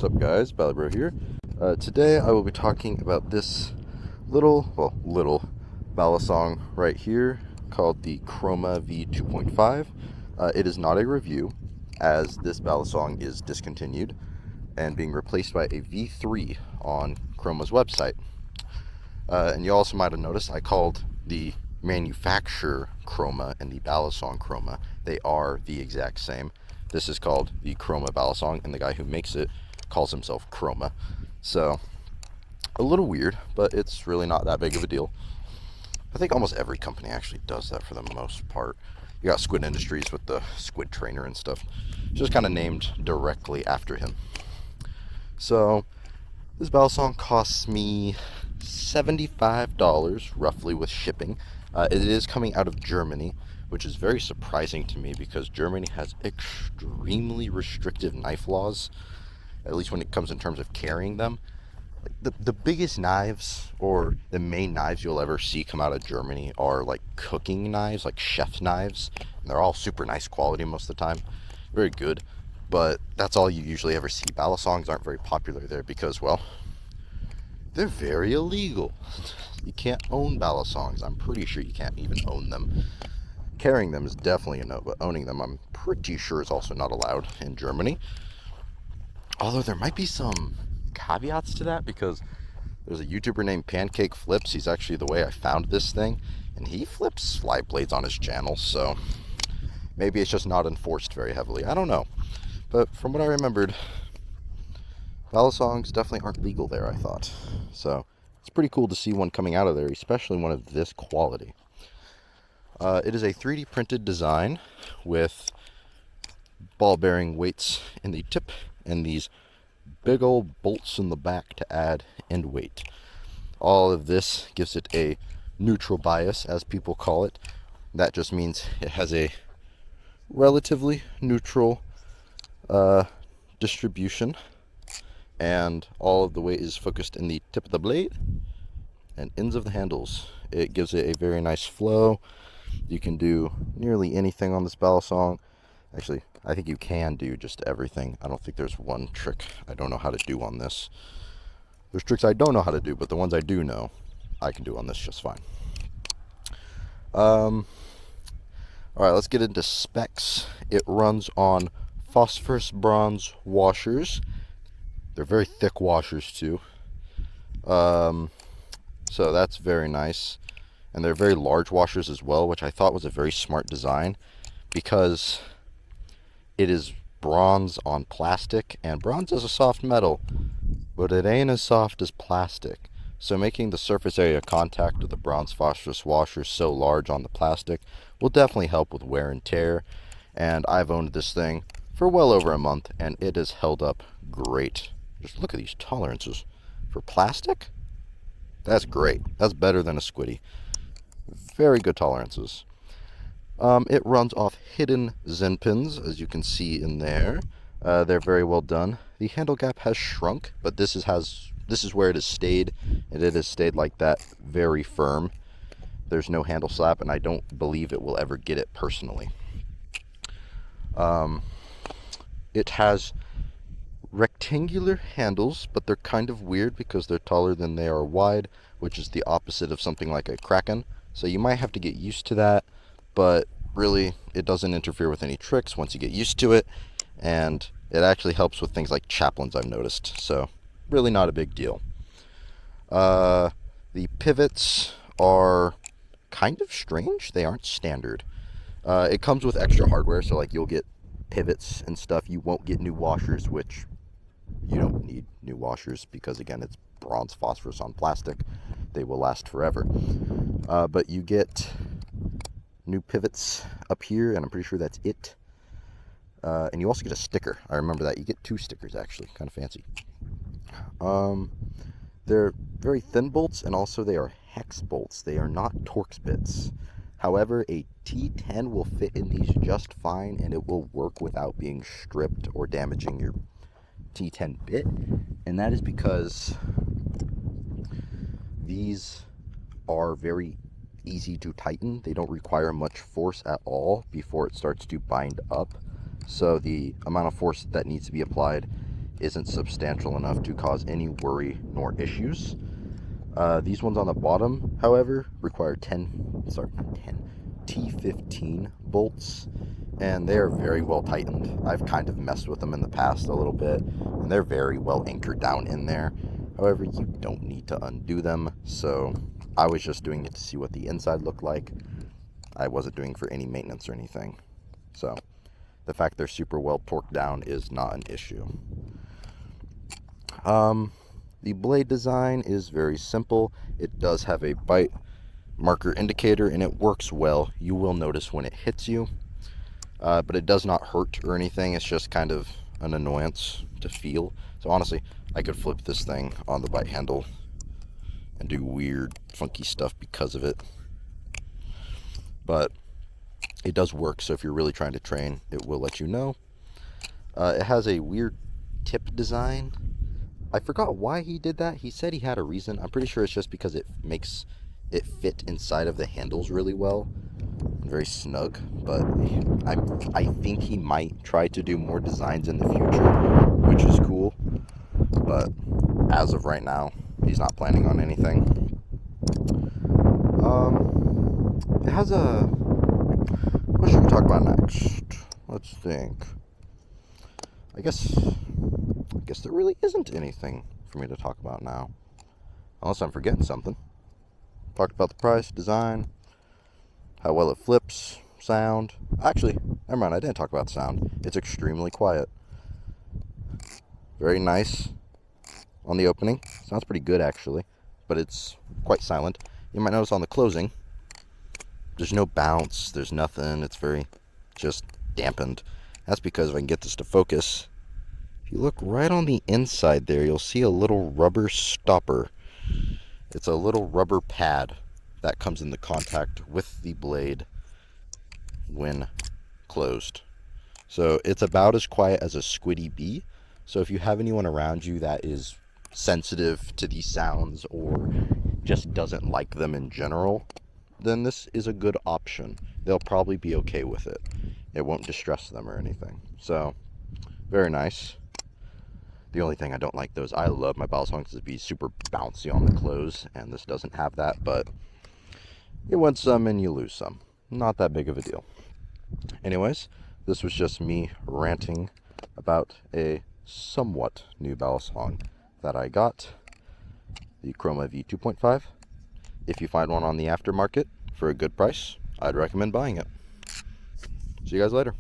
What's up, guys? Ballybro here. Today I will be talking about this little Balisong right here called the Chroma v2.5. It is not a review, as this Balisong is discontinued and being replaced by a v3 on Chroma's website. And you also might have noticed I called the manufacturer Chroma and the Balisong Chroma. They are the exact same. This is called the Chroma Balisong, and the guy who makes it calls himself Chroma. So, a little weird, but it's really not that big of a deal. I think almost every company actually does that for the most part. You got Squid Industries with the squid trainer and stuff. It's just kind of named directly after him. So, this Balisong costs me $75 roughly with shipping. It is coming out of Germany, which is very surprising to me because Germany has extremely restrictive knife laws, at least when it comes in terms of carrying them. Like the biggest knives, or the main knives you'll ever see come out of Germany, are like cooking knives, like chef's knives. And they're all super nice quality most of the time, very good, but that's all you usually ever see. Balisongs aren't very popular there because, well, they're very illegal. You can't own Balisongs. I'm pretty sure you can't even own them. Carrying them is definitely a no, but owning them I'm pretty sure is also not allowed in Germany. Although there might be some caveats to that, because there's a YouTuber named Pancake Flips. He's actually the way I found this thing, and he flips slide blades on his channel, so maybe it's just not enforced very heavily. I don't know. But from what I remembered, Balisongs definitely aren't legal there, I thought. So it's pretty cool to see one coming out of there, especially one of this quality. It is a 3D printed design with ball bearing weights in the tip and these big old bolts in the back to add end weight. All of this gives it a neutral bias, as people call it. That just means it has a relatively neutral distribution, and all of the weight is focused in the tip of the blade and ends of the handles. It gives it a very nice flow. You can do nearly anything on this Balisong. Actually, I think you can do just everything. I don't think there's one trick I don't know how to do on this. There's tricks I don't know how to do, but the ones I do know, I can do on this just fine. Alright, let's get into specs. It runs on phosphorus bronze washers. They're very thick washers too. So that's very nice. And they're very large washers as well, which I thought was a very smart design, because it is bronze on plastic, and bronze is a soft metal, but it ain't as soft as plastic. So making the surface area contact of the bronze phosphorus washer so large on the plastic will definitely help with wear and tear. And I've owned this thing for well over a month, and it has held up great. Just look at these tolerances. For plastic, that's great. That's better than a squiddy. Very good tolerances. It runs off hidden Zen pins, as you can see in there. They're very well done. The handle gap has shrunk, but this is where it has stayed, and it has stayed like that, very firm. There's no handle slap, and I don't believe it will ever get it personally. It has rectangular handles, but they're kind of weird because they're taller than they are wide, which is the opposite of something like a Kraken. So you might have to get used to that, but really it doesn't interfere with any tricks once you get used to it, and it actually helps with things like chaplains, I've noticed. So really not a big deal. The pivots are kind of strange. They aren't standard. It comes with extra hardware, so like you'll get pivots and stuff. You won't get new washers, which you don't need new washers because, again, it's bronze phosphorus on plastic. They will last forever. But you get new pivots up here, and I'm pretty sure that's it. And you also get a sticker. I remember that. You get 2 stickers, actually. Kind of fancy. They're very thin bolts, and also they are hex bolts. They are not Torx bits. However, a T10 will fit in these just fine, and it will work without being stripped or damaging your T10 bit. And that is because these are very easy to tighten. They don't require much force at all before it starts to bind up. So the amount of force that needs to be applied isn't substantial enough to cause any worry nor issues. These ones on the bottom, however, require T15 bolts, and they are very well tightened. I've kind of messed with them in the past a little bit, and they're very well anchored down in there. However, you don't need to undo them, so I was just doing it to see what the inside looked like. I wasn't doing for any maintenance or anything. So the fact they're super well torqued down is not an issue. The blade design is very simple. It does have a bite marker indicator, and it works well. You will notice when it hits you, but it does not hurt or anything. It's just kind of an annoyance to feel. So honestly, I could flip this thing on the bite handle and do weird, funky stuff because of it. But it does work, so if you're really trying to train, it will let you know. It has a weird tip design. I forgot why he did that. He said he had a reason. I'm pretty sure it's just because it makes it fit inside of the handles really well. Very snug, but I think he might try to do more designs in the future, which is cool. But as of right now, he's not planning on anything. It has a... What should we talk about next? Let's think. I guess there really isn't anything for me to talk about now. Unless I'm forgetting something. Talked about the price, design, how well it flips, sound. Actually, never mind, I didn't talk about sound. It's extremely quiet. Very nice on the opening. Sounds pretty good, actually, but it's quite silent. You might notice on the closing, there's no bounce, there's nothing. It's very just dampened. That's because if I can get this to focus, if you look right on the inside there, you'll see a little rubber stopper. It's a little rubber pad that comes into contact with the blade when closed. So it's about as quiet as a squiddy bee. So if you have anyone around you that is sensitive to these sounds or just doesn't like them in general, then this is a good option. They'll probably be okay with it. It won't distress them or anything. So, very nice. The only thing I don't like, though, is I love my bottle songs to be super bouncy on the close, and this doesn't have that, but you win some and you lose some. Not that big of a deal. Anyways, this was just me ranting about a somewhat new balisong that I got, the Chroma v2.5. If you find one on the aftermarket for a good price, I'd recommend buying it. See you guys later.